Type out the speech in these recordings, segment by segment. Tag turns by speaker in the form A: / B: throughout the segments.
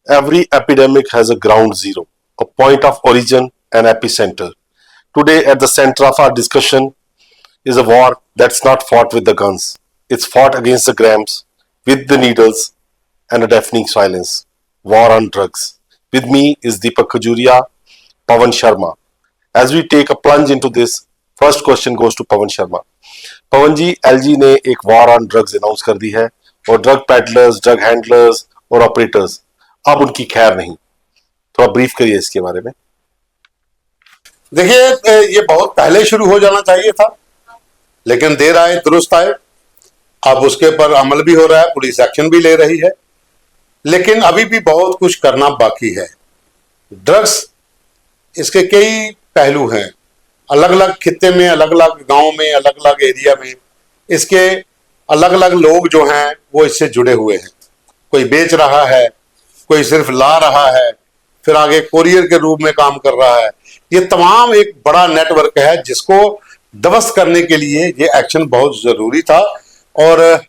A: Every epidemic has a ground zero, a point of origin, an epicenter. Today, at the center of our discussion is a war that's not fought with the guns. It's fought against the grams, with the needles, and a deafening silence. War on drugs. With me is Deepak Khajuria, Pawan Sharma. As we take a plunge into this, first question goes to Pawan Sharma. Pawan ji, LG ने एक war on drugs announce कर दी है और drug peddlers, drug handlers और operators अब उनकी खैर नहीं। थोड़ा ब्रीफ करिए इसके बारे में।
B: देखिए, ये बहुत पहले शुरू हो जाना चाहिए था, लेकिन देर आए दुरुस्त आए। अब उसके पर अमल भी हो रहा है, पुलिस एक्शन भी ले रही है, लेकिन अभी भी बहुत कुछ करना बाकी है। ड्रग्स, इसके कई पहलू हैं, अलग अलग खित्ते में, अलग अलग गांव में, अलग अलग एरिया में इसके अलग अलग लोग जो हैं वो इससे जुड़े हुए हैं। कोई बेच रहा है, कोई सिर्फ ला रहा है, फिर आगे कोरियर के रूप में काम कर रहा है। ये तमाम एक बड़ा नेटवर्क है जिसको ध्वस्त करने के लिए ये एक्शन बहुत जरूरी था। और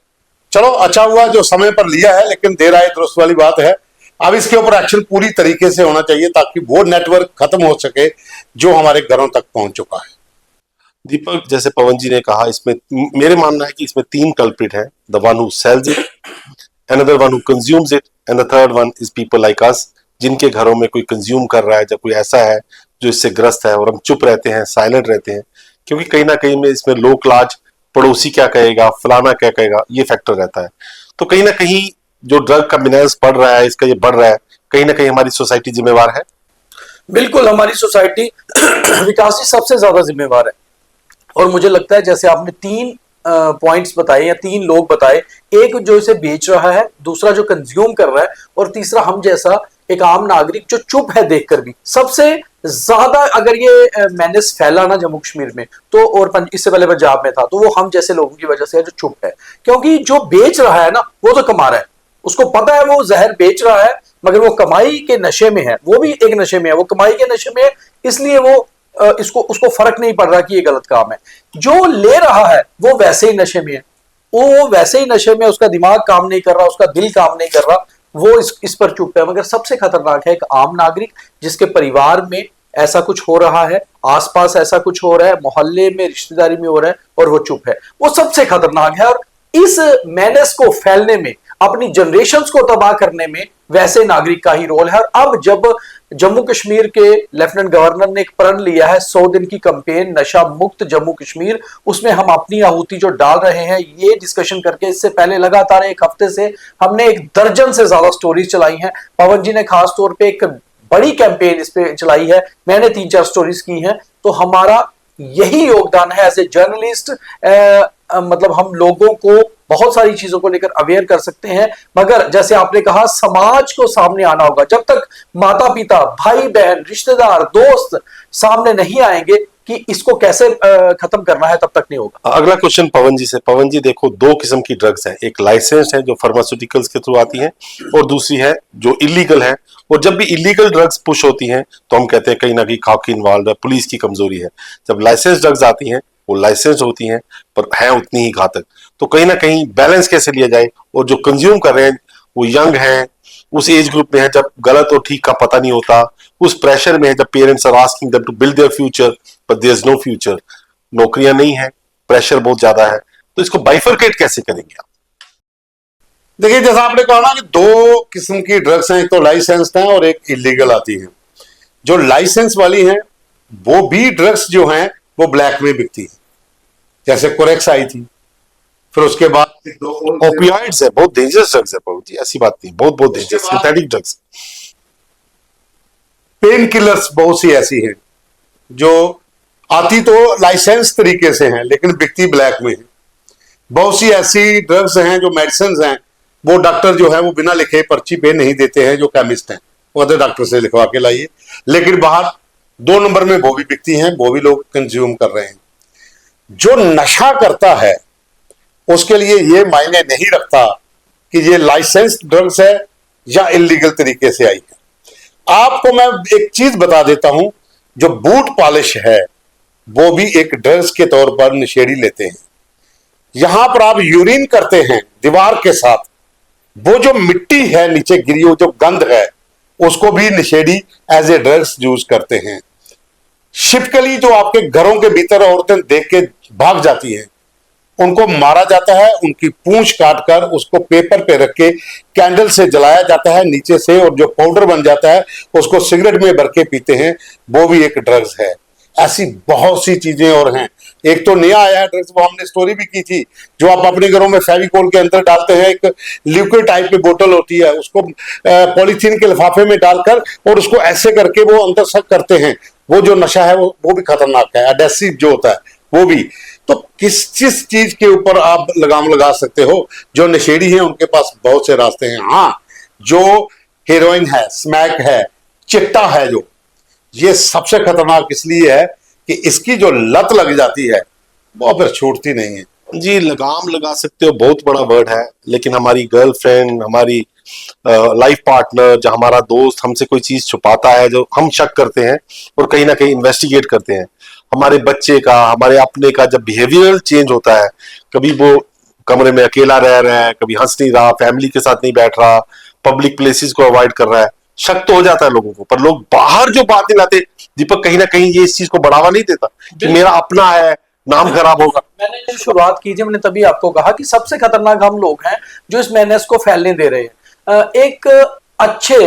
B: चलो, अच्छा हुआ जो समय पर लिया है, लेकिन देर आए दुरुस्त वाली बात है। अब इसके ऊपर एक्शन पूरी तरीके से होना चाहिए ताकि वो नेटवर्क खत्म हो सके जो हमारे घरों तक पहुंच चुका है।
A: दीपक, जैसे पवन जी ने कहा, इसमें मेरे मानना है कि इसमें तीन कल्प्रिट हैं। The one who sells it, another one who consumes it and the third one is people like us, जिनके घरों में कोई कंज्यूम कर रहा है, जब कोई ऐसा है जो इससे ग्रस्त है और हम चुप रहते हैं, साइलेंट रहते हैं, क्योंकि कहीं ना कहीं में इसमें लोक लाज, पड़ोसी क्या कहेगा, फलाना क्या कहेगा, ये फैक्टर रहता है। तो कहीं ना कहीं जो ड्रग का मिनरल्स बढ़ रहा है, इसका ये बढ़ रहा है, कहीं ना कहीं हमारी सोसाइटी जिम्मेवार है।
C: बिल्कुल, हमारी सोसाइटी विकास की सबसे ज्यादा जिम्मेवार है। और मुझे लगता है जैसे आपने तीन पॉइंट्स बताए या तीन लोग बताए, एक जो इसे बेच रहा है, दूसरा जो कंज्यूम कर रहा है, और तीसरा हम जैसा एक आम नागरिक जो चुप है देखकर भी। सबसे ज्यादा अगर ये मैनेस फैला ना जम्मू कश्मीर में तो, और इससे पहले पंजाब में था, तो वो हम जैसे लोगों की वजह से है जो चुप है। क्योंकि जो बेच रहा है ना, वो तो कमा रहा है, उसको पता है वो जहर बेच रहा है, मगर वो कमाई के नशे में है, वो भी एक नशे में है, वो कमाई के नशे में है, इसलिए वो उसको फर्क नहीं पड़ रहा कि ये गलत काम है। जो ले रहा है वो वैसे ही नशे में है, वो वैसे ही नशे में, उसका दिमाग काम नहीं कर रहा, उसका दिल काम नहीं कर रहा, वो इस पर चुप है। मगर सबसे खतरनाक है एक आम नागरिक जिसके परिवार में ऐसा कुछ हो रहा है, आसपास ऐसा कुछ हो रहा है, मोहल्ले में, रिश्तेदारी में हो रहा है, और वो चुप है। वो सबसे खतरनाक है। और इस मैनेस को फैलने में, अपनी जनरेशन्स को तबाह करने में वैसे नागरिक का ही रोल है। और अब जब जम्मू कश्मीर के लेफ्टिनेंट गवर्नर ने एक प्रण लिया है 100 दिन की कैंपेन नशा मुक्त जम्मू कश्मीर, उसमें हम अपनी आहुति जो डाल रहे हैं, ये डिस्कशन करके, इससे पहले लगातार एक हफ्ते से हमने 1 दर्जन से ज्यादा स्टोरीज चलाई हैं। पवन जी ने खास तौर पे एक बड़ी कैंपेन इस पे चलाई है, मैंने 3-4 स्टोरीज की हैं। तो हमारा यही योगदान है एज ए जर्नलिस्ट, मतलब हम लोगों को बहुत सारी चीजों को लेकर अवेयर कर सकते हैं, मगर जैसे आपने कहा समाज को सामने आना होगा। जब तक माता पिता, भाई बहन, रिश्तेदार, दोस्त सामने नहीं आएंगे कि इसको कैसे खत्म करना है, तब तक नहीं होगा।
A: अगला क्वेश्चन पवन जी से। पवन जी, देखो, 2 किस्म की ड्रग्स हैं, एक लाइसेंस है जो फार्मास्यूटिकल्स के थ्रू आती है, और दूसरी है जो इलीगल है। और जब भी इलीगल ड्रग्स पुश होती हैं तो हम कहते हैं कहीं ना कहीं खाकी इन्वॉल्व है, पुलिस की कमजोरी है। जब लाइसेंस ड्रग्स आती हैं, वो लाइसेंस होती हैं पर हैं उतनी ही घातक। तो कहीं ना कहीं बैलेंस कैसे लिया जाए, और जो कंज्यूम कर रहे हैं वो यंग हैं, उस एज ग्रुप में है जब गलत और ठीक का पता नहीं होता, उस प्रेशर में है जब parents are asking them to build their future but there is no future, नौकरियां नहीं है, प्रेशर बहुत ज्यादा है। तो इसको बाइफरकेट कैसे करेंगे आप?
B: देखिए, जैसा आपने कहा ना कि 2 किस्म की ड्रग्स हैं, एक तो लाइसेंस है और एक इलीगल आती है। जो लाइसेंस वाली हैं वो भी ड्रग्स जो हैं वो ब्लैक में बिकती है, जैसे कोरेक्स आई थी, फिर उसके बाद
A: ओपियाइड्स है, बहुत डेंजरस ड्रग्स है पवन जी, ऐसी बात नहीं, बहुत बहुत dangerous synthetic drugs.
B: Pain killers बहुत सी ऐसी हैं जो आती तो लाइसेंस तरीके से हैं लेकिन बिकती ब्लैक में है। बहुत सी ऐसी ड्रग्स हैं जो मेडिसिन हैं, वो डॉक्टर जो है वो बिना लिखे पर्ची पे नहीं देते हैं, जो केमिस्ट हैं वो कहते डॉक्टर से लिखवा के लाइए, लेकिन बाहर 2 नंबर में वो भी बिकती हैं, वो भी लोग कंज्यूम कर रहे हैं। जो नशा करता है उसके लिए ये मायने नहीं रखता कि ये लाइसेंस ड्रग्स है या इलीगल तरीके से आई है। आपको मैं एक चीज बता देता हूं, जो बूट पॉलिश है वो भी एक ड्रग्स के तौर पर नशेड़ी लेते हैं। यहां पर आप यूरिन करते हैं दीवार के साथ, वो जो मिट्टी है नीचे गिरी हुई, जो गंध है उसको भी नशेड़ी एज ए ड्रग्स यूज करते हैं। शिपकली जो आपके घरों के भीतर औरतें देख के भाग जाती हैं, उनको मारा जाता है, उनकी पूंछ काटकर उसको पेपर पे रख के कैंडल से जलाया जाता है नीचे से, और जो पाउडर बन जाता है उसको सिगरेट में भर के पीते हैं, वो भी एक ड्रग्स है। ऐसी बहुत सी चीजें और हैं। एक तो नया आया है ड्रग्स, वो हमने स्टोरी भी की थी, जो आप अपने घरों में फेविकोल के अंदर डालते हैं, एक लिक्विड टाइप की बोतल होती है, उसको पॉलीथीन के लिफाफे में डालकर और उसको ऐसे करके वो अंदर सक करते हैं। वो जो नशा है वो भी खतरनाक है, एडेसिव जो होता है वो भी। तो किस चीज के ऊपर आप लगाम लगा सकते हो? जो नशेड़ी हैं उनके पास बहुत से रास्ते हैं। हाँ, जो हेरोइन है, स्मैक है, चिट्टा है, जो ये सबसे खतरनाक इसलिए है कि इसकी जो लत लग जाती है वो फिर छूटती नहीं है।
A: जी, लगाम लगा सकते हो बहुत बड़ा वर्ड है, लेकिन हमारी गर्लफ्रेंड, हमारी लाइफ पार्टनर, जो हमारा दोस्त हमसे कोई चीज छुपाता है, जो हम शक करते हैं और कहीं ना कहीं इन्वेस्टिगेट करते हैं, हमारे बच्चे का, हमारे अपने का जब बिहेवियरल चेंज होता है, कभी वो कमरे में अकेला रह रहा है, कभी हंस नहीं रहा, फैमिली के साथ नहीं बैठ रहा, पब्लिक प्लेसेस को अवॉइड कर रहा है, शक तो हो जाता है लोगों को। पर लोग बाहर जो बात नहीं लाते, दीपक, कहीं ना कहीं ये इस चीज को बढ़ावा नहीं देता कि मेरा अपना है, नाम खराब होगा।
C: मैंने जो शुरुआत की थी, मैंने तभी आपको कहा कि सबसे खतरनाक हम लोग हैं जो इस मैनेस को फैलने दे रहे हैं। एक अच्छे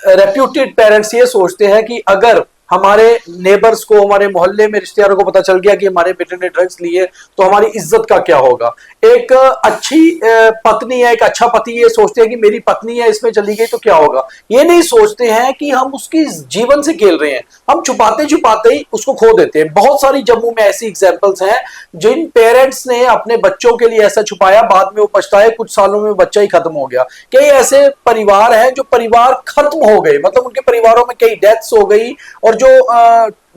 C: रेप्यूटेड पेरेंट्स ये सोचते हैं कि अगर हमारे नेबर्स को, हमारे मोहल्ले में रिश्तेदारों को पता चल गया कि हमारे बेटे ने ड्रग्स लिए, तो हमारी इज्जत का क्या होगा। एक अच्छी पत्नी है, एक अच्छा पति ये सोचते हैं कि मेरी पत्नी है, इसमें चली गई तो क्या होगा। ये नहीं सोचते हैं कि हम उसकी जीवन से खेल रहे हैं, हम छुपाते छुपाते ही उसको खो देते हैं। बहुत सारी जम्मू में ऐसी एग्जाम्पल्स हैं जिन पेरेंट्स ने अपने बच्चों के लिए ऐसा छुपाया, बाद में वो पछताए, कुछ सालों में बच्चा ही खत्म हो गया। कई ऐसे परिवार हैं जो परिवार खत्म हो गए, मतलब उनके परिवारों में कई डेथ्स हो गई, और जो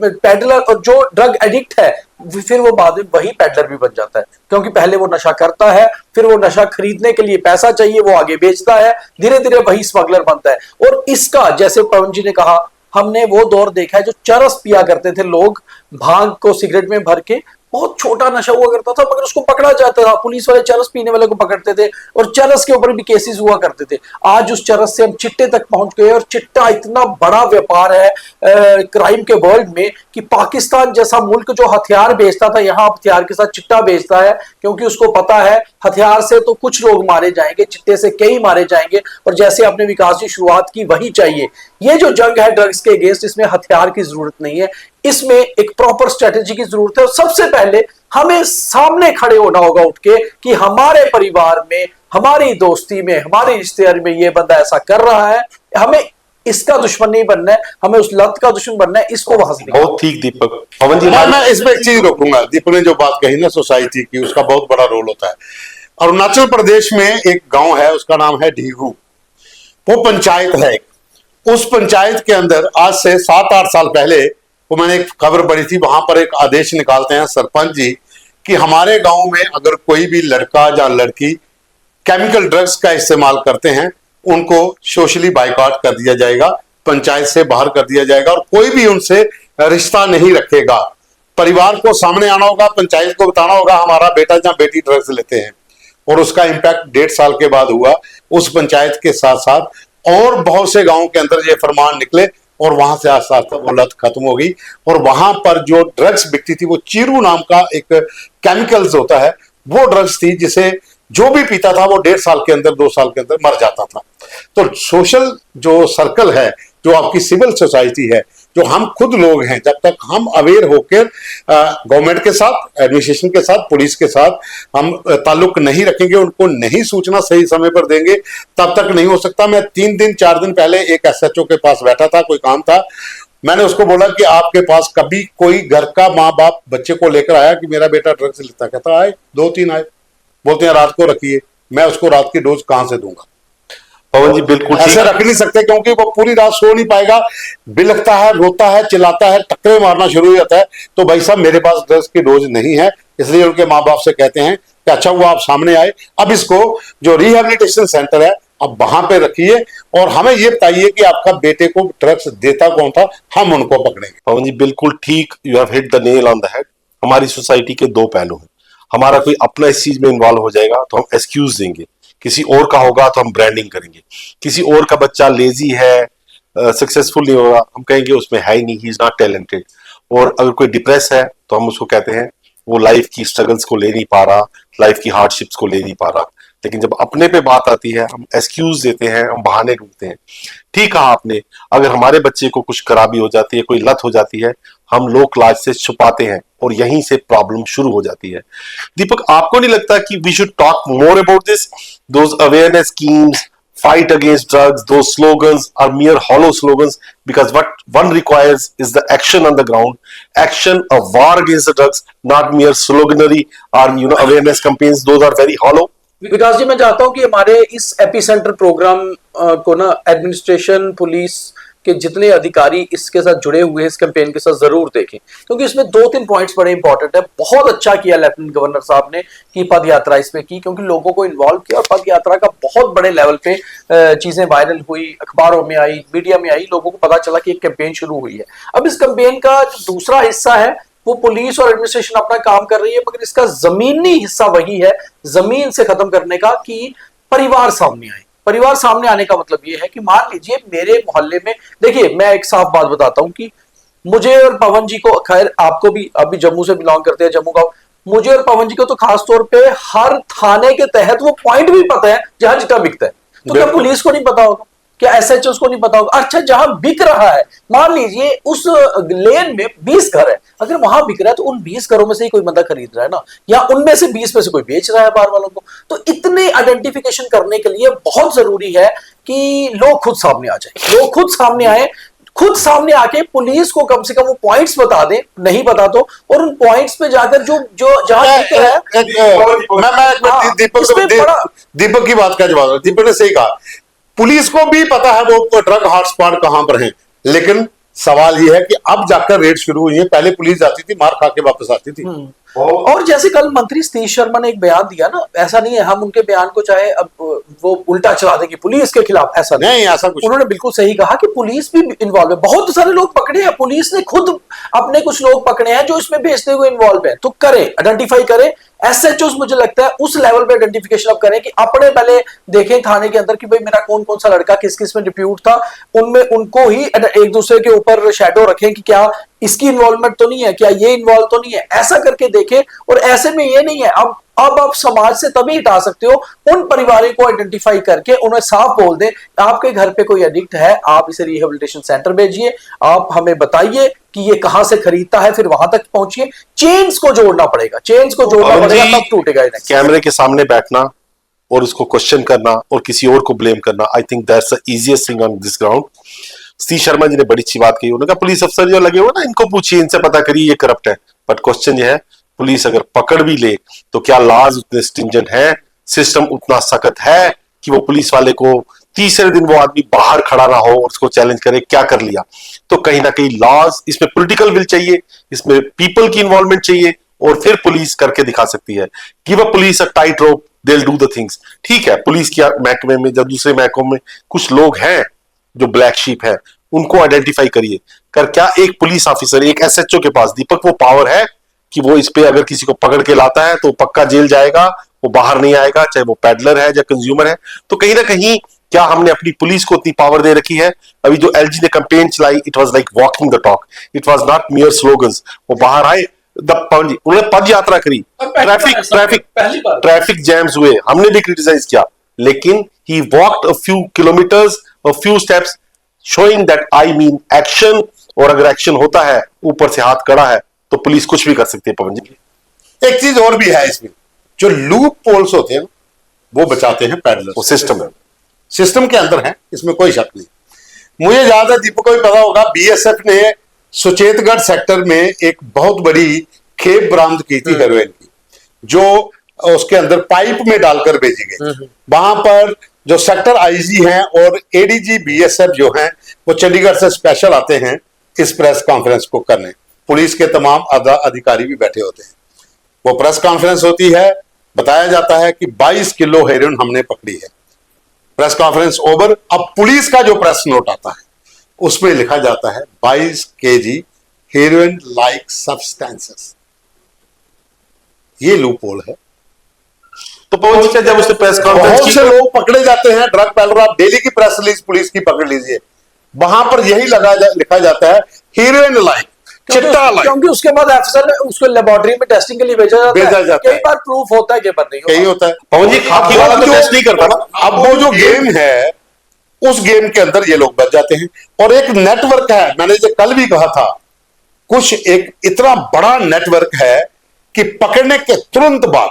C: पेडलर और जो ड्रग एडिक्ट है, फिर वो बाद में वही पेडलर भी बन जाता है, क्योंकि पहले वो नशा करता है, फिर वो नशा खरीदने के लिए पैसा चाहिए, वो आगे बेचता है, धीरे धीरे वही स्मगलर बनता है। और इसका, जैसे पवन जी ने कहा, हमने वो दौर देखा है जो चरस पिया करते थे लोग, भांग को सिगरेट में भर के, बहुत छोटा नशा हुआ करता था, मगर उसको पकड़ा जाता था, पुलिस वाले चरस पीने वाले को पकड़ते थे, और चरस के ऊपर भी केसेस हुआ करते थे। आज उस चरस से हम चिट्टे तक पहुंच गए, और चिट्टा इतना बड़ा व्यापार है क्राइम के वर्ल्ड में कि पाकिस्तान जैसा मुल्क जो हथियार बेचता था, यहाँ हथियार के साथ चिट्टा बेचता है, क्योंकि उसको पता है हथियार से तो कुछ लोग मारे जाएंगे, चिट्टे से कई मारे जाएंगे। और जैसे आपने विकास की शुरुआत की, वही चाहिए। ये जो जंग है ड्रग्स के अगेंस्ट, इसमें हथियार की जरूरत नहीं है, इसमें एक प्रॉपर स्ट्रेटेजी की जरूरत है। और सबसे पहले हमें सामने खड़े होना होगा उठ के कि हमारे परिवार में, हमारी दोस्ती में, हमारे रिश्तेदारी में ये बंदा ऐसा कर रहा है, हमें इसका दुश्मन नहीं बनना है, हमें उस लत का दुश्मन बनना है, इसको वहां से
A: बहुत ठीक दीपक। पवन जी,
B: मैं इसमें एक चीज रोकूंगा। दीपक ने जो बात कही ना सोसाइटी की, उसका बहुत बड़ा रोल होता है। अरुणाचल प्रदेश में एक गांव है, उसका नाम है ढीगू। वो पंचायत है। उस पंचायत के अंदर आज से 7-8 साल पहले, वो मैंने एक खबर पढ़ी थी, वहां पर एक आदेश निकालते हैं सरपंच जी कि हमारे गांव में अगर कोई भी लड़का या लड़की केमिकल ड्रग्स का इस्तेमाल करते हैं, उनको सोशली बाइकआउट कर दिया जाएगा, पंचायत से बाहर कर दिया जाएगा, और कोई भी उनसे रिश्ता नहीं रखेगा। परिवार को सामने आना होगा, पंचायत को बताना होगा हमारा बेटा या बेटी ड्रग्स लेते हैं। और उसका इम्पैक्ट 1.5 साल के बाद हुआ। उस पंचायत के साथ साथ और बहुत से गांवों के अंदर ये फरमान निकले, और वहां से आस्ते आस्ते वो लत खत्म हो गई। और वहां पर जो ड्रग्स बिकती थी, वो चीरू नाम का एक केमिकल्स होता है, वो ड्रग्स थी जिसे जो भी पीता था वो 1.5 साल के अंदर, 2 साल के अंदर मर जाता था। तो सोशल जो सर्कल है, जो आपकी सिविल सोसाइटी है, जो हम खुद लोग हैं, जब तक हम अवेयर होकर गवर्नमेंट के साथ, एडमिनिस्ट्रेशन के साथ, पुलिस के साथ हम ताल्लुक नहीं रखेंगे, उनको नहीं सूचना सही समय पर देंगे, तब तक नहीं हो सकता। मैं 3 दिन 4 दिन पहले एक SHO के पास बैठा था, कोई काम था। मैंने उसको बोला कि आपके पास कभी कोई घर का माँ बाप बच्चे को लेकर आया कि मेरा बेटा ड्रग्स लेता? कहता आए, 2-3 आए, बोलते हैं रात को रखिए। मैं उसको रात की डोज कहां से दूंगा?
A: पवन जी बिल्कुल
B: ऐसे रख नहीं सकते, क्योंकि वो पूरी रात सो नहीं पाएगा, बिलखता है, रोता है, चिल्लाता है, टक्करे मारना शुरू हो जाता है। तो भाई साहब, मेरे पास ड्रग्स की डोज नहीं है, इसलिए उनके माँ बाप से कहते हैं कि अच्छा हुआ आप सामने आए, अब इसको जो रिहेबिलिटेशन सेंटर है अब वहां पे रखिए, और हमें ये बताइए कि आपका बेटे को ड्रग्स देता कौन था, हम उनको पकड़ेंगे।
A: पवन जी बिल्कुल ठीक, you have hit the nail on the head. हमारी सोसाइटी के 2 पहलू हैं। हमारा कोई अपना इस चीज में इन्वॉल्व हो जाएगा तो हम एक्सक्यूज देंगे, किसी और का होगा तो हम ब्रांडिंग करेंगे। किसी और का बच्चा लेजी है, सक्सेसफुल नहीं होगा, हम कहेंगे उसमें है ही नहीं, ही इज नॉट टैलेंटेड। और अगर कोई डिप्रेस है तो हम उसको कहते हैं वो लाइफ की स्ट्रगल्स को ले नहीं पा रहा, लाइफ की हार्डशिप्स को ले नहीं पा रहा। लेकिन जब अपने पे बात आती है हम एक्सक्यूज देते हैं, हम बहाने ढूंढते हैं। ठीक कहा आपने, अगर हमारे बच्चे को कुछ खराबी हो जाती है, कोई लत हो जाती है, हम लोक लाज से छुपाते हैं और यहीं से प्रॉब्लम शुरू हो जाती है। दीपक, आपको नहीं लगता कि we should talk more about this? Those awareness schemes, fight against drugs, those slogans are mere hollow slogans, because what one requires is the action on the ground, action, a war against the drugs, not mere sloganary or awareness campaigns. Those are very hollow.
C: विकास जी, मैं चाहता हूं कि हमारे इस epicentre programme को ना administration, police के जितने अधिकारी इसके साथ जुड़े हुए हैं, इस कैंपेन के साथ जरूर देखें, क्योंकि इसमें 2-3 पॉइंट्स बड़े इंपॉर्टेंट है। बहुत अच्छा किया लेफ्टिनेंट गवर्नर साहब ने कि पद यात्रा इसमें की, क्योंकि लोगों को इन्वॉल्व किया और पद यात्रा का बहुत बड़े लेवल पे चीजें वायरल हुई, अखबारों में आई, मीडिया में आई, लोगों को पता चला कि एक कैंपेन शुरू हुई है। अब इस कैंपेन का जो दूसरा हिस्सा है वो पुलिस और एडमिनिस्ट्रेशन अपना काम कर रही है, मगर इसका जमीनी हिस्सा वही है, जमीन से खत्म करने का, कि परिवार सामने आए। परिवार सामने आने का मतलब ये है कि मान लीजिए मेरे मोहल्ले में, देखिए मैं एक साफ बात बताता हूं कि मुझे और पवन जी को, खैर आपको भी, अभी जम्मू से बिलोंग करते हैं, जम्मू का, मुझे और पवन जी को तो खास तौर पे हर थाने के तहत वो पॉइंट भी पता है जहां जितना बिकता है। तो क्या पुलिस को नहीं पता होगा? क्या एसएचओ को नहीं पता होगा? अच्छा, जहां बिक रहा है, मान लीजिए उस लेन में 20 घर है, अगर वहां बिक रहा है तो उन 20 घरों में से ही कोई बंदा खरीद रहा है ना, या उनमें से 20 में से कोई बेच रहा है बाहर वालों को। तो इतने आइडेंटिफिकेशन करने के लिए बहुत जरूरी है कि लोग खुद सामने आ जाए, लोग खुद सामने आए, खुद सामने आके पुलिस को कम से कम वो पॉइंट्स बता दें, नहीं बता तो, और उन पॉइंट्स पे जाकर जो जो जहां बिक रहा है,
B: दीपक की बात का जवाब, दीपक ने सही कहा, पुलिस को भी पता है वो ड्रग हॉटस्पॉट कहां पर हैं, लेकिन सवाल ये है कि अब जाकर रेड शुरू हुई है, पहले पुलिस जाती थी, मार खा के वापस आती थी।
C: और जैसे कल मंत्री सतीश शर्मा ने एक बयान दिया ना, ऐसा नहीं है हम उनके बयान को चाहे अब वो उल्टा चला देंगे पुलिस के खिलाफ, ऐसा
B: नहीं, ऐसा कुछ
C: उन्होंने बिल्कुल सही कहा कि पुलिस भी इन्वॉल्व है। बहुत सारे लोग पकड़े हैं, पुलिस ने खुद अपने कुछ लोग पकड़े हैं जो इसमें बेचते हुए इन्वॉल्व है। तो करें, आइडेंटिफाई करें, एसएचओस मुझे लगता है उस लेवल पे आइडेंटिफिकेशन अब करें कि अपने पहले देखें थाने के अंदर कि भाई मेरा कौन कौन सा लड़का किस किस में डिप्यूट था, उनमें उनको ही एक दूसरे के ऊपर शैडो रखें कि क्या इसकी इन्वॉल्वमेंट तो नहीं है, क्या ये इन्वॉल्व तो नहीं है, ऐसा करके देखें। और ऐसे में ये नहीं है, अब आप समाज से तभी हटा सकते हो उन परिवारों को आइडेंटिफाई करके, उन्हें साफ बोल दें आपके घर पे कोई एडिक्ट है, आप इसे रिहेबिलिटेशन सेंटर भेजिए, आप हमें बताइए कि ये कहां से खरीदता है, फिर वहां तक पहुंचिए। चेन्स को जोड़ना पड़ेगा, चेन्स को जोड़ना पड़ेगा, तब टूटेगा।
A: कैमरे के सामने बैठना और उसको क्वेश्चन करना और किसी और को ब्लेम करना, I think that's the easiest thing on this ground. Satish Sharma ji ने बड़ी अच्छी बात कही, उन्होंने कहा पुलिस अफसर जो लगे हुए ना, इनको पूछिए, इनसे पता करिए ये करप्ट है। बट क्वेश्चन ये है, पुलिस अगर पकड़ भी ले तो क्या लॉज उतने स्ट्रिंजेंट है, सिस्टम उतना सख्त है कि वो पुलिस वाले को तीसरे दिन वो आदमी बाहर खड़ा ना हो और उसको चैलेंज करे क्या कर लिया? तो कहीं ना कहीं लॉज, इसमें पॉलिटिकल विल चाहिए, इसमें पीपल की इन्वॉल्वमेंट चाहिए, और फिर पुलिस करके दिखा सकती है। Give a police a tight rope, they will do the things. ठीक है, पुलिस की महकमे में जब दूसरे महकमों में कुछ लोग हैं जो ब्लैक शीप है, उनको आइडेंटिफाई करिए। कर क्या एक पुलिस ऑफिसर, एक एसएचओ के पास दीपक वो पावर है कि वो इस पे अगर किसी को पकड़ के लाता है तो पक्का जेल जाएगा, वो बाहर नहीं आएगा, चाहे वो पैडलर है या कंज्यूमर है। तो कहीं ना कहीं क्या हमने अपनी पुलिस को इतनी पावर दे रखी है? अभी जो एलजी ने कैंपेन चलाई, it was like walking the talk, it was not मियर slogans. वो बाहर आए, उन्होंने पद यात्रा करी, ट्रैफिक जैम्स हुए, हमने भी क्रिटिसाइज किया, लेकिन he walked a few kilometres, a few steps, showing that I mean action. और अगर एक्शन होता है, ऊपर से हाथ कड़ा है, तो पुलिस कुछ भी कर सकती है। पवन जी,
B: एक चीज और भी है इसमें, जो लूप पोल्स होते हैं वो बचाते हैं पैडलर,
A: वो सिस्टम है,
B: सिस्टम के अंदर है, इसमें कोई शक नहीं। मुझे याद है, दीपक को भी पता होगा, बीएसएफ ने सुचेतगढ़ सेक्टर में एक बहुत बड़ी खेप बरामद की थी हेरोइन की, जो उसके अंदर पाइप में डालकर भेजी गई। वहां पर जो सेक्टर आईजी हैं और एडीजी बीएसएफ जो हैं, वो चंडीगढ़ से स्पेशल आते हैं इस प्रेस कॉन्फ्रेंस को करने। पुलिस के तमाम अधिकारी भी बैठे होते हैं। वो प्रेस कॉन्फ्रेंस होती है, बताया जाता है कि 22 किलो हेरोइन हमने पकड़ी है। प्रेस कॉन्फ्रेंस ओवर, अब पुलिस का जो प्रेस नोट आता है उसमें लिखा जाता है 22 केजी हेरोइन लाइक सब्सटेंसेस। ये लूपहोल है।
A: तो पवन जी, जब उसने प्रेस कॉन्फ्रेंस
B: बहुत से लोग पकड़े जाते हैं ड्रग पैडलर, आप डेली की प्रेस रिलीज पुलिस की पकड़ लीजिए, वहां पर यही लिखा जाता है हीरोइन लाइक, चिट्टा लाइक।
C: क्योंकि उसके बाद अफसर ने उसको लेबोरेटरी में टेस्टिंग के लिए भेजा जाता है। कई बार प्रूफ होता है, कई बार नहीं
B: यही होता है।
A: पवन जी, खाकी वाला तो टेस्ट नहीं करता ना।
B: अब वो जो गेम है, उस गेम के अंदर ये लोग बच जाते हैं। और एक नेटवर्क है, मैंने जो कल भी कहा था, कुछ एक इतना बड़ा नेटवर्क है कि पकड़ने के तुरंत बाद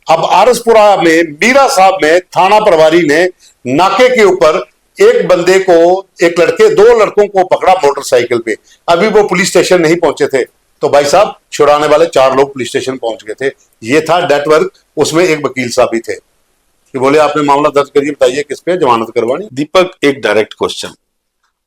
B: अब आरसपुरा में मीरा साहब में थाना प्रभारी ने नाके के ऊपर एक बंदे को, एक लड़के, 2 लड़कों को पकड़ा मोटरसाइकिल पे। अभी वो पुलिस स्टेशन नहीं पहुंचे थे तो भाई साहब छुड़ाने वाले 4 लोग पुलिस स्टेशन पहुंच गए थे। ये था नेटवर्क। उसमें एक वकील साहब भी थे कि बोले आपने मामला दर्ज करिए, बताइए किस पे जमानत करवानी।
A: दीपक, एक डायरेक्ट क्वेश्चन,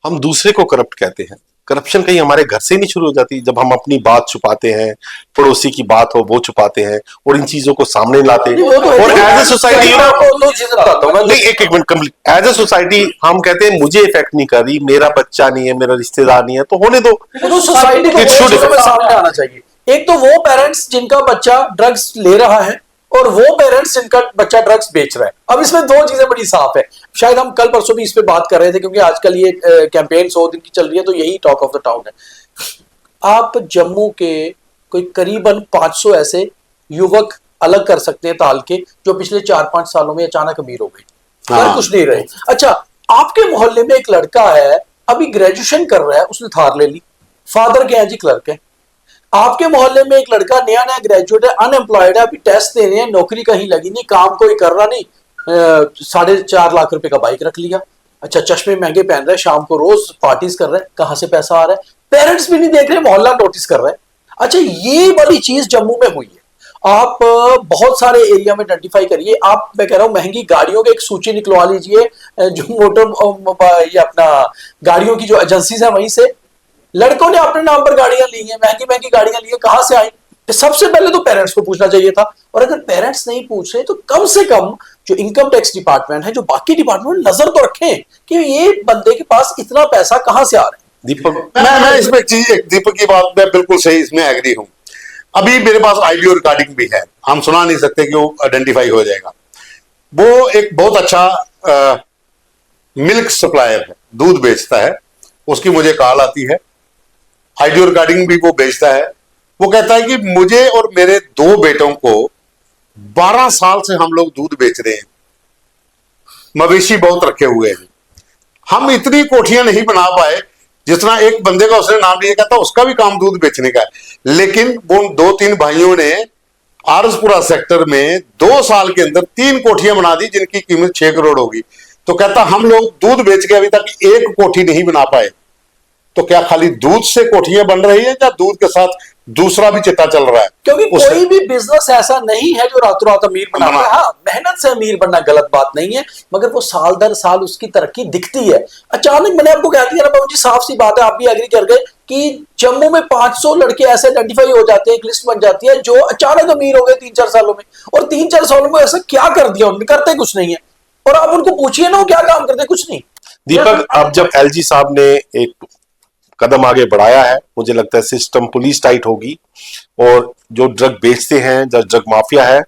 A: हम दूसरे को करप्ट कहते हैं, करप्शन कहीं हमारे घर से नहीं शुरू हो जाती? जब हम अपनी बात छुपाते हैं, पड़ोसी की बात हो वो छुपाते हैं और इन चीजों को सामने लाते हैं, और एज ए सोसाइटी नहीं, एक minute complete, as a society हम कहते हैं मुझे इफेक्ट नहीं कर रही, मेरा बच्चा नहीं है, मेरा रिश्तेदार नहीं है, तो होने दो।
C: तो सोसाइटी को सामने आना चाहिए। एक तो वो पेरेंट्स जिनका बच्चा ड्रग्स ले रहा है और वो पेरेंट्स जिनका बच्चा ड्रग्स बेच रहा है। अब इसमें 2 चीजें बड़ी साफ है। शायद हम कल परसों भी इस पे बात कर रहे थे, क्योंकि आजकल ये कैंपेन 100 दिन की चल रही है, तो यही टॉक ऑफ द टाउन है। आप जम्मू के कोई करीबन 500 ऐसे युवक अलग कर सकते हैं ताल के, जो पिछले 4-5 सालों में अचानक अमीर हो गए,
B: हाँ।
C: कुछ नहीं रहे। अच्छा, आपके मोहल्ले में एक लड़का है, अभी ग्रेजुएशन कर रहा है, उसने थार ले ली, फादर के हैं जी क्लर्क है। आपके मोहल्ले में एक लड़का नया नया ग्रेजुएट है, अनएम्प्लॉयड है, अभी टेस्ट दे रहे हैं, नौकरी कहीं लगी नहीं, काम कोई कर रहा नहीं, 4.5 लाख रुपए का बाइक रख लिया। अच्छा, चश्मे महंगे पहन रहे हैं, शाम को रोज पार्टीज कर रहे हैं, कहां से पैसा आ रहा है? पेरेंट्स भी नहीं देख रहे, मोहल्ला नोटिस कर रहा है। अच्छा, ये वाली चीज जम्मू में हुई है। आप बहुत सारे एरिया में आइडेंटिफाई करिए। आप, मैं कह रहा हूं, महंगी गाड़ियों की एक सूची निकलवा लीजिए, जो मोटर ये अपना गाड़ियों की जो एजेंसीज है, वहीं से लड़कों ने अपने नाम पर गाड़ियां ली हैं, महंगी महंगी गाड़ियां ली हैं, कहां से आई? सबसे पहले तो पेरेंट्स को पूछना चाहिए था। और अगर पेरेंट्स नहीं पूछ रहे तो कम से कम जो इनकम टैक्स डिपार्टमेंट है, जो बाकी डिपार्टमेंट, नजर तो रखें कि ये बंदे के पास इतना पैसा कहां से आ रहा है।
A: दीपक,
B: मैं इसमें चीज, दीपक की बात मैं बिल्कुल सही इसमें एग्री हूं। अभी मेरे पास आईडियो रिकॉर्डिंग भी है, हम सुना नहीं सकते कि वो आइडेंटिफाई हो जाएगा। वो एक बहुत अच्छा मिल्क सप्लायर है, दूध बेचता है, उसकी मुझे कॉल आती है, आईडियो रिकॉर्डिंग भी वो बेचता है। वो कहता है कि मुझे और मेरे 2 बेटों को 12 साल से हम लोग दूध बेच रहे हैं, मवेशी बहुत रखे हुए हैं, हम इतनी कोठियां नहीं बना पाए जितना एक बंदे का उसने नाम लिया, कहता उसका भी काम दूध बेचने का है। लेकिन वो 2-3 भाइयों ने आरसपुरा सेक्टर में 2 साल के अंदर 3 कोठियां बना दी, जिनकी कीमत 6 करोड़ होगी। तो कहता हम लोग दूध बेच के अभी तक 1 कोठी नहीं बना पाए। तो क्या खाली दूध से कोठियां बन रही है, या दूध के साथ दूसरा भी चिट्टा चल रहा है?
C: क्योंकि कोई भी बिजनेस ऐसा नहीं है जो रातों रात अमीर बनाता है। हाँ, मेहनत से अमीर बनना गलत बात नहीं है, मगर वो साल दर साल उसकी तरक्की दिखती है। अचानक, मैंने आपको कह दिया ना बाबू जी, साफ सी बात है, आप भी एग्री कर गए कि जम्मू में 500 लड़के ऐसे आइडेंटिफाई हो जाते हैं, एक लिस्ट बन जाती है, जो अचानक अमीर हो गए 3-4 सालों में। और 3-4 सालों में ऐसा क्या कर दिया उन्होंने? करते कुछ नहीं है। और आप उनको पूछिए ना, वो क्या काम करते? कुछ नहीं।
A: दीपक, अब जब एलजी साहब ने एक कदम आगे बढ़ाया है, मुझे लगता है सिस्टम पुलिस टाइट होगी, और जो ड्रग बेचते हैं, जो ड्रग माफिया है,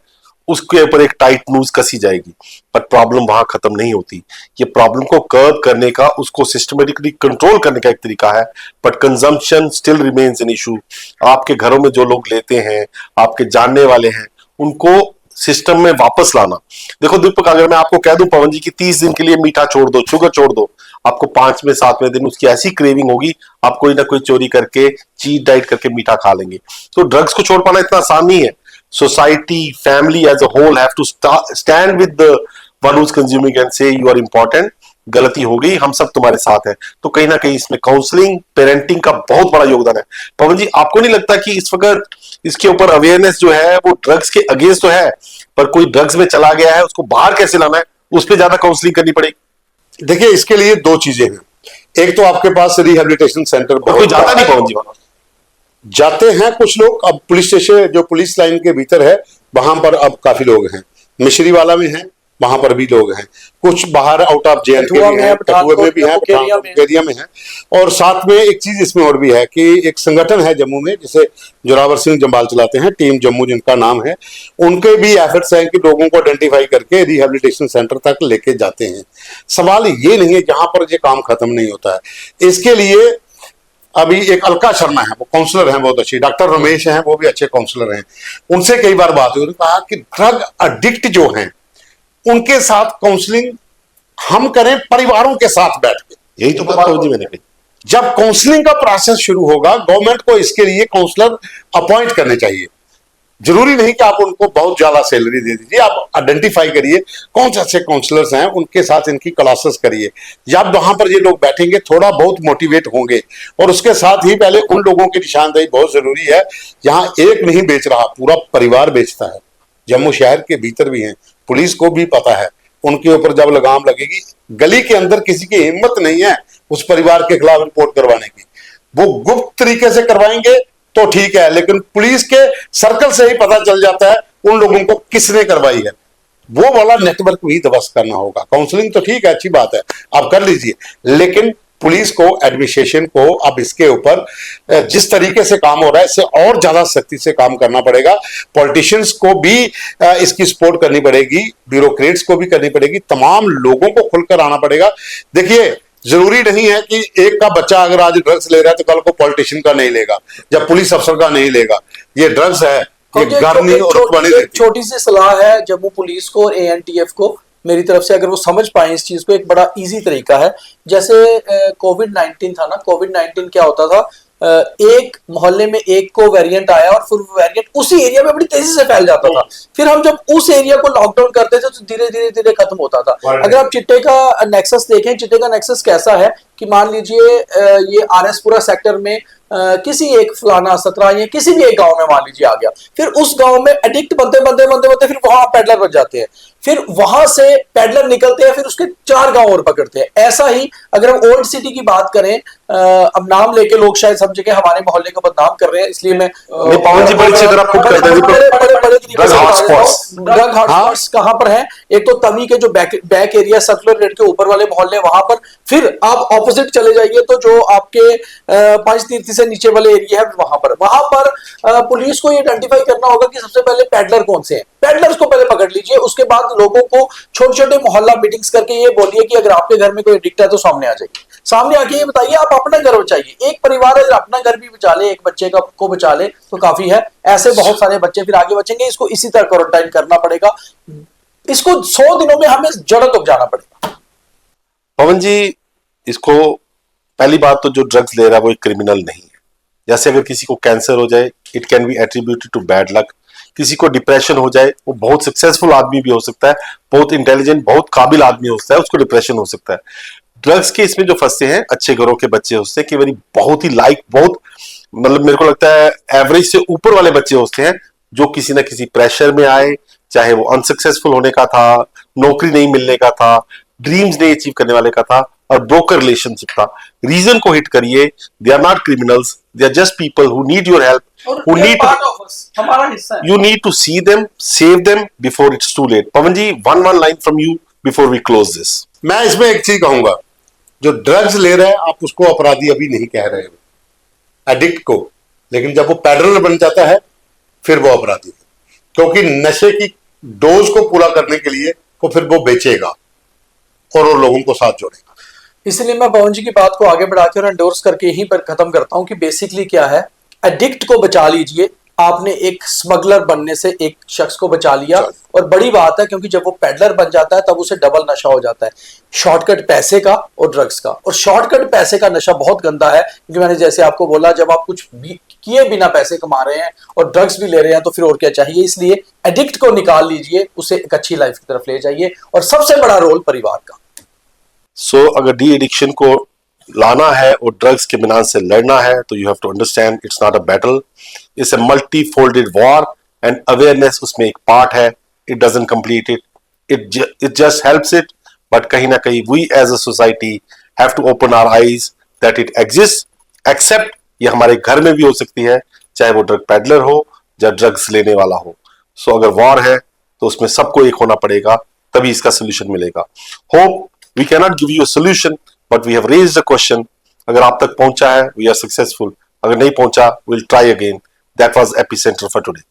A: उसके ऊपर एक टाइट नूज कसी जाएगी। पर प्रॉब्लम वहां खत्म नहीं होती। ये प्रॉब्लम को कर्व करने का, उसको सिस्टमेटिकली कंट्रोल करने का एक तरीका है, but consumption still remains an issue. आपके घरों में जो लोग लेते हैं, आपके जानने वाले हैं, उनको सिस्टम में वापस लाना। देखो दीपक, अगर मैं आपको कह दूं पवन जी की 30 दिन के लिए मीठा छोड़ दो, शुगर छोड़ दो, आपको 5वें 7वें दिन उसकी ऐसी क्रेविंग होगी, आप कोई ना कोई चोरी करके, चीट डाइट करके मीठा खा लेंगे। तो ड्रग्स को छोड़ पाना इतना आसान नहीं है। Society, family as a whole have to stand with the one who's consuming and say you are important, गलती हो गई, हम सब तुम्हारे साथ हैं। तो कहीं ना कहीं इसमें काउंसलिंग, पेरेंटिंग का बहुत बड़ा योगदान है। पवन जी, आपको नहीं लगता कि इस वक्त इसके ऊपर अवेयरनेस जो है वो ड्रग्स के अगेंस्ट तो है, पर कोई ड्रग्स में चला गया है, उसको बाहर कैसे लाना है, उस पर ज्यादा काउंसलिंग करनी पड़ेगी?
B: देखिए, इसके लिए 2 चीजें हैं। एक तो आपके पास रिहेबिलिटेशन सेंटर
A: कोई जाता नहीं पवन जी वहां?
B: जाते हैं कुछ लोग। अब पुलिस स्टेशन जो पुलिस लाइन के भीतर है, वहां पर अब काफी लोग हैं। मिश्री वाला में है, वहां पर भी लोग हैं, कुछ बाहर आउट ऑफ JNK
C: कठुआ
B: में
C: में
B: है,
C: है,
B: कठुआ में भी है,
C: पठानकोट एरिया में है।
B: पठानकोट एरिया में है। और साथ में एक चीज इसमें और भी है कि एक संगठन है जम्मू में, जिसे जोरावर सिंह जम्वाल चलाते हैं, टीम जम्मू जिनका नाम है, उनके भी एफर्ट्स हैं कि लोगों को आइडेंटिफाई करके रिहेबिलिटेशन सेंटर तक लेके जाते हैं। सवाल ये नहीं है जहां पर ये काम खत्म नहीं होता है। इसके लिए अभी एक अलका शर्मा है, वो काउंसलर हैं बहुत अच्छी, डॉक्टर रमेश हैं, वो भी अच्छे काउंसलर हैं, उनसे कई बार बात हुई, उन्होंने कहा कि ड्रग एडिक्ट जो हैं उनके साथ काउंसलिंग हम करें परिवारों के साथ बैठ के।
A: यही तो बात पवन जी मैंने कही।
B: जब काउंसलिंग का प्रोसेस शुरू होगा, गवर्नमेंट को इसके लिए काउंसलर अपॉइंट करने चाहिए। जरूरी नहीं कि आप उनको बहुत ज्यादा सैलरी दे दीजिए, आप आइडेंटिफाई करिए कौन से अच्छे काउंसलर्स हैं, उनके साथ इनकी क्लासेस करिए। जब वहां पर ये लोग बैठेंगे थोड़ा बहुत मोटिवेट होंगे। और उसके साथ ही पहले उन लोगों की निशानदेही बहुत जरूरी है जहां एक नहीं बेच रहा, पूरा परिवार बेचता है। जम्मू शहर के भीतर भी हैं, पुलिस को भी पता है, उनके ऊपर जब लगाम लगेगी, गली के अंदर किसी की हिम्मत नहीं है उस परिवार के खिलाफ रिपोर्ट करवाने की। वो गुप्त तरीके से करवाएंगे तो ठीक है, लेकिन पुलिस के सर्कल से ही पता चल जाता है उन लोगों को किसने करवाई है। वो वाला नेटवर्क भी ध्वस्त करना होगा। काउंसलिंग तो ठीक है, अच्छी बात है, आप कर लीजिए, लेकिन पुलिस को, एडमिनिस्ट्रेशन को अब इसके ऊपर जिस तरीके से काम हो रहा है इससे और ज्यादा सख्ती से काम करना पड़ेगा। पॉलिटिशियंस को भी इसकी सपोर्ट करनी पड़ेगी, ब्यूरोक्रेट्स को भी करनी पड़ेगी, तमाम लोगों को खुलकर आना पड़ेगा। देखिए, जरूरी नहीं है कि एक का बच्चा अगर आज ड्रग्स ले रहा है तो कल को पॉलिटिशियन का नहीं लेगा या पुलिस अफसर का नहीं लेगा। ये ड्रग्स है, ये घर नहीं और रुतबा नहीं देती।
C: छोटी सी सलाह है जम्मू पुलिस को और ANTF को मेरी तरफ से, अगर वो समझ पाए इस चीज को, एक बड़ा इजी तरीका है। जैसे कोविड-19 था ना, कोविड-19 क्या होता था, एक मोहल्ले में एक को वेरिएंट आया और फिर वो वेरिएंट उसी एरिया में बड़ी तेजी से फैल जाता था। फिर हम जब उस एरिया को लॉकडाउन करते थे तो धीरे धीरे धीरे खत्म होता था। अगर आप चिट्टे का नेक्सस देखें, चिट्टे का नेक्सस कैसा है कि मान लीजिए ये RS-पुरा सेक्टर में किसी एक फलाना 17 या किसी भी एक गांव में मान लीजिए आ गया, फिर उस गांव में एडिक्ट बनते बनते बनते बनते फिर वहां पैडलर बन जाते हैं, फिर वहां से पैडलर निकलते हैं, फिर उसके 4 गांव और पकड़ते हैं। ऐसा ही अगर हम ओल्ड सिटी की बात करें, अब नाम लेके लोग शायद समझे कि हमारे मोहल्ले को बदनाम कर रहे हैं, इसलिए मैं
A: पवन जी बड़ी अच्छी तरह खुद करते हैं।
C: ड्रग हॉटस्पॉट्स कहां पर है? एक तो तवी के जो बैक एरिया सर्कुलर रेट के ऊपर वाले मोहल्ले, वहां पर। फिर आप ऑपोजिट चले जाइए तो जो आपके पंचतीर्थी से नीचे वाले एरिया है, वहां पर पुलिस को ये आइडेंटिफाई करना होगा कि सबसे पहले पैडलर कौन से हैं। पैडलर्स को पहले पकड़ लीजिए, उसके बाद लोगों को छोटे छोटे मोहल्ला मीटिंग्स करके ये बोलिए कि अगर आपके घर में कोई एडिक्ट है तो सामने आ जाइए, सामने आके ये बताइए, आप अपना घर बचाइए। एक परिवार अगर अपना घर भी बचा ले, एक बच्चे को बचा ले तो काफी है। ऐसे बहुत सारे बच्चे फिर आगे बचेंगे। इसको इसी तरह क्वारंटाइन करना पड़ेगा, इसको 100 दिनों में हमें जड़ तक जाना पड़ेगा।
A: पवन जी, इसको पहली बात तो जो ड्रग्स ले रहा है वो एक क्रिमिनल नहीं है। जैसे अगर किसी को कैंसर हो जाए, it can be attributed to bad luck. किसी को डिप्रेशन हो जाए, वो बहुत सक्सेसफुल आदमी भी हो सकता है, बहुत इंटेलिजेंट, बहुत काबिल आदमी हो सकता है, उसको डिप्रेशन हो सकता है। ड्रग्स के इसमें जो फंसते हैं अच्छे घरों के बच्चे होते हैं कि मेरी बहुत ही बहुत मतलब मेरे को लगता है एवरेज से ऊपर वाले बच्चे होते हैं जो किसी ना किसी प्रेशर में आए, चाहे वो अनसक्सेसफुल होने का था, नौकरी नहीं मिलने का था, ड्रीम्स नहीं अचीव करने वाले का था, और ब्रोकर रिलेशनशिप था। रीजन को हिट करिए, they are not criminals, they are just people who need your help, who need
C: हमारा हिस्सा है।
A: you need to see them, save them before it's too late. Pawan ji, one line from you before we close this.
B: मैं इसमें एक चीज कहूंगा, जो drugs ले रहे हैं आप उसको अपराधी अभी नहीं कह रहे हो, एडिक्ट को, लेकिन जब वो पैडलर बन जाता है फिर वो अपराधी है, क्योंकि नशे की डोज को पूरा करने के लिए वो फिर वो बेचेगा और वो लोगों को साथ जोड़ेगा।
C: इसलिए मैं पवन जी की बात को आगे बढ़ा के और एंडोर्स करके यहीं पर खत्म करता हूं कि बेसिकली क्या है, एडिक्ट को बचा लीजिए। आपने एक स्मगलर बनने से एक शख्स को बचा लिया, और बड़ी बात है क्योंकि जब वो पैडलर बन जाता है तब उसे डबल नशा हो जाता है, शॉर्टकट पैसे का और ड्रग्स का। और शॉर्टकट पैसे का नशा बहुत गंदा है, क्योंकि मैंने जैसे आपको बोला, जब आप कुछ भी किए बिना पैसे कमा रहे हैं और ड्रग्स भी ले रहे हैं तो फिर और क्या चाहिए। इसलिए एडिक्ट को निकाल लीजिए, उसे एक अच्छी लाइफ की तरफ ले जाइए, और सबसे बड़ा रोल परिवार का।
A: सो अगर डी एडिक्शन को लाना है और ड्रग्स के बिना से लड़ना है तो you have to understand it's not a battle, it's a multi folded war, and awareness उसमें एक पार्ट है। It doesn't complete it just helps it, but कहीं ना कहीं we as a society have to open our eyes that it exist, accept ये हमारे घर में भी हो सकती है, चाहे वो ड्रग पैडलर हो या ड्रग्स लेने वाला हो। सो अगर वॉर है तो उसमें सबको एक होना पड़ेगा, तभी इसका सोल्यूशन मिलेगा. Hope we cannot give you a solution but we have raised a question. अगर आप तक पहुंचा है वी आर सक्सेसफुल, अगर नहीं पहुंचा will try again. That was epicentre for today.